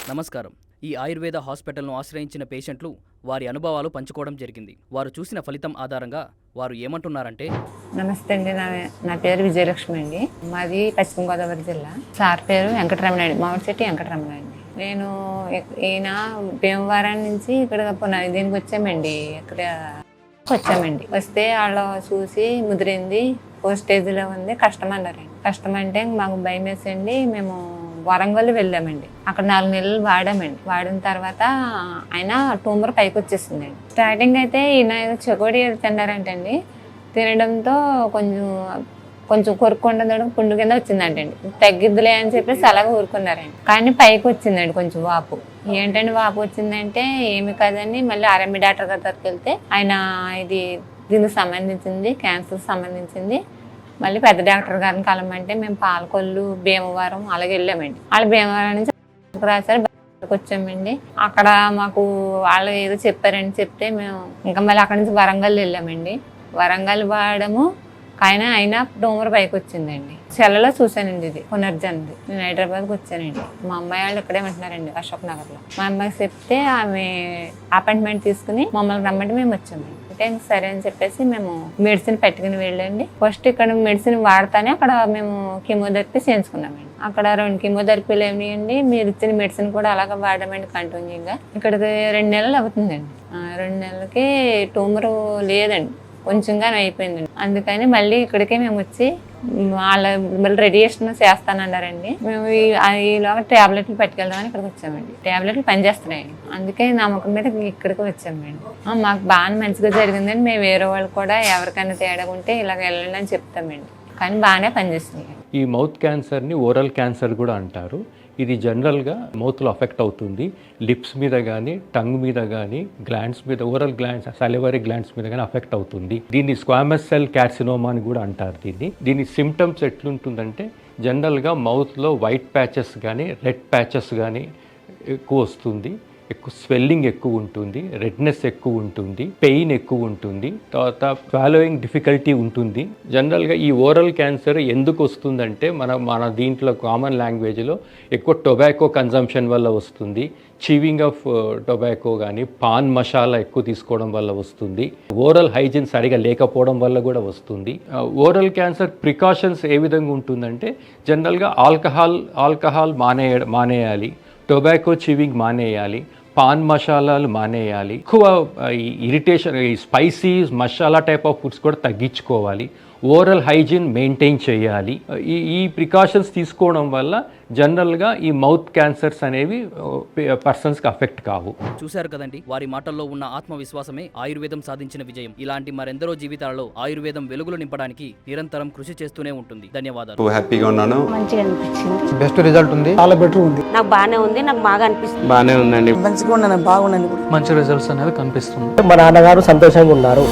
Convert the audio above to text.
నమస్కారం. ఈ ఆయుర్వేద హాస్పిటల్ను ఆశ్రయించిన పేషెంట్లు వారి అనుభవాలు పంచుకోవడం జరిగింది. వారు చూసిన ఫలితం ఆధారంగా వారు ఏమంటున్నారంటే, నమస్తే అండి, నా పేరు విజయలక్ష్మి అండి. మాది పశ్చిమ గోదావరి జిల్లా. సార్ పేరు వెంకటరమణ అండి, మామిడిచెట్టి వెంకటరమణ అండి. నేను ఈయన భీమవరం నుంచి ఇక్కడ దీనికి వచ్చామండి. ఇక్కడ వచ్చామండి. వస్తే వాళ్ళు చూసి ముదిరింది, ఓ స్టేజ్లో ఉంది, కష్టం అన్నారండి. కష్టం అంటే మాకు భయం వేసండి. మేము వరంగల్ వెళ్ళామండి. అక్కడ 4 నెలలు వాడామండి. వాడిన తర్వాత ఆయన ట్యూమర్ పైకి వచ్చేసిందండి. స్టార్టింగ్ అయితే ఈయన చెకోడి తిన్నారంటండి. తినడంతో కొంచెం కొరుక్కుండడం పుండు కింద వచ్చిందంటండి. తగ్గిద్దులే అని చెప్పేసి అలాగే ఊరుకున్నారండి. కానీ పైకి వచ్చిందండి కొంచెం వాపు. ఏంటంటే వాపు వచ్చిందంటే ఏమి కాదని మళ్ళీ ఆర్ఎంపీ డాక్టర్ గారి దగ్గరికి వెళ్తే ఆయన ఇది దీనికి సంబంధించింది, క్యాన్సర్ సంబంధించింది, మళ్ళీ పెద్ద డాక్టర్ గారిని కలమంటే మేము పాలకొల్లు, భీమవరం అలాగే వెళ్ళామండి. వాళ్ళు భీమవరం నుంచి రాశారు, వచ్చామండి. అక్కడ మాకు వాళ్ళు ఏదో చెప్పారండి. చెప్తే మేము ఇంకా మళ్ళీ అక్కడి నుంచి వరంగల్ వెళ్ళామండి. వరంగల్ వాడము అయినా ట్యూమర్ పైకి వచ్చిందండి. సెలలో చూశానండి ఇది పునర్జన్ది. నేను హైదరాబాద్కి వచ్చానండి. మా అమ్మాయి వాళ్ళు ఇక్కడే ఉంటున్నారండి, అశోక్ నగర్లో. మా అమ్మాయికి చెప్తే ఆమె అపాయింట్మెంట్ తీసుకుని మమ్మల్ని రమ్మంటే మేము వచ్చామండి. అంటే సరే అని చెప్పేసి మేము మెడిసిన్ పెట్టుకుని వెళ్ళండి. ఫస్ట్ ఇక్కడ మెడిసిన్ వాడతానే అక్కడ మేము కీమోథెరపీ చేయించుకున్నామండి. అక్కడ 2 కీమోథెరపీలు ఏమియండి, మీరు ఇచ్చిన మెడిసిన్ కూడా అలాగే వాడమండి కంటిన్యూగా. ఇక్కడికి 2 నెలలు అవుతుందండి. 2 నెలలకి ట్యూమర్ లేదండి, కొంచెంగా అయిపోయిందండి. అందుకని మళ్ళీ ఇక్కడికే మేము వచ్చి మళ్ళీ రేడియేషన్ చేస్తానన్నారండి. మేము ఈలోగా ట్యాబ్లెట్లు పట్టుకెళ్దామని ఇక్కడికి వచ్చామండి. ట్యాబ్లెట్లు పనిచేస్తున్నాయండి. అందుకే నమ్మకం మీద ఇక్కడికి వచ్చామండి. మాకు బాగా మంచిగా జరిగిందండి. మేము వేరే వాళ్ళు కూడా ఎవరికైనా తేడా ఉంటే ఇలాగ వెళ్ళండి అని చెప్తామండి. కానీ బాగానే పనిచేస్తున్నాయి. ఈ మౌత్ క్యాన్సర్ని ఓరల్ క్యాన్సర్ కూడా అంటారు. ఇది జనరల్గా మౌత్లో అఫెక్ట్ అవుతుంది. లిప్స్ మీద కానీ, టంగ్ మీద కానీ, గ్లాండ్స్ మీద, ఓరల్ గ్లాండ్స్, సలివరీ గ్లాండ్స్ మీద కానీ అఫెక్ట్ అవుతుంది. దీన్ని స్క్వామస్ సెల్ కార్సినోమా అని కూడా అంటారు. దీని సిమ్టమ్స్ ఎట్లుంటుందంటే జనరల్గా మౌత్లో వైట్ ప్యాచెస్ కానీ, రెడ్ ప్యాచెస్ కానీ ఎక్కువ వస్తుంది. ఎక్కువ స్వెల్లింగ్ ఎక్కువ ఉంటుంది, రెడ్నెస్ ఎక్కువ ఉంటుంది, పెయిన్ ఎక్కువ ఉంటుంది, తర్వాత స్వాలోయింగ్ డిఫికల్టీ ఉంటుంది. జనరల్గా ఈ ఓరల్ క్యాన్సర్ ఎందుకు వస్తుందంటే మన దీంట్లో కామన్ లాంగ్వేజ్లో ఎక్కువ టొబాకో కన్జంప్షన్ వల్ల వస్తుంది. చీవింగ్ ఆఫ్ టొబాకో కానీ, పాన్ మసాలా ఎక్కువ తీసుకోవడం వల్ల వస్తుంది. ఓరల్ హైజీన్ సరిగా లేకపోవడం వల్ల కూడా వస్తుంది. ఓరల్ క్యాన్సర్ ప్రికాషన్స్ ఏ విధంగా ఉంటుందంటే జనరల్గా ఆల్కహాల్ మానేయాలి, టొబాకో చీవింగ్ మానేయాలి, పాన్ మసాలాలు మానేయాలి, ఎక్కువ irritation, spicy masala type of foods కూడా తగ్గించుకోవాలి, ఓరల్ హైజీన్ మెయింటైన్ చేయాలి. ఈ ప్రికాషన్స్ తీసుకోవడం వల్ల జనరల్గా ఈ మౌత్ క్యాన్సర్స్ అనేవి పర్సన్స్కి అఫెక్ట్ కావు. చూశారు కదండి, వారి మాటల్లో ఉన్న ఆత్మవిశ్వాసమే ఆయుర్వేదం సాధించిన విజయం. ఇలాంటి మరెందరో జీవితాలలో ఆయుర్వేదం వెలుగులు నింపడానికి నిరంతరం కృషి చేస్తూనే ఉంటుంది. ధన్యవాదాలు. హ్యాపీగా ఉన్నాను, మంచిగా అనిపించింది, బెస్ట్ రిజల్ట్ ఉంది, చాలా బెటర్ ఉంది, నాకు బాగానే ఉంది, నాకు బాగా అనిపిస్తుంది, బాగానే ఉందండి, మంచిగా ఉన్నాను, బాగున్నాను, మంచి రిజల్ట్స్ అనేవి కనిపిస్తుంది. మా నాన్నగారు సంతోషంగా ఉన్నారు.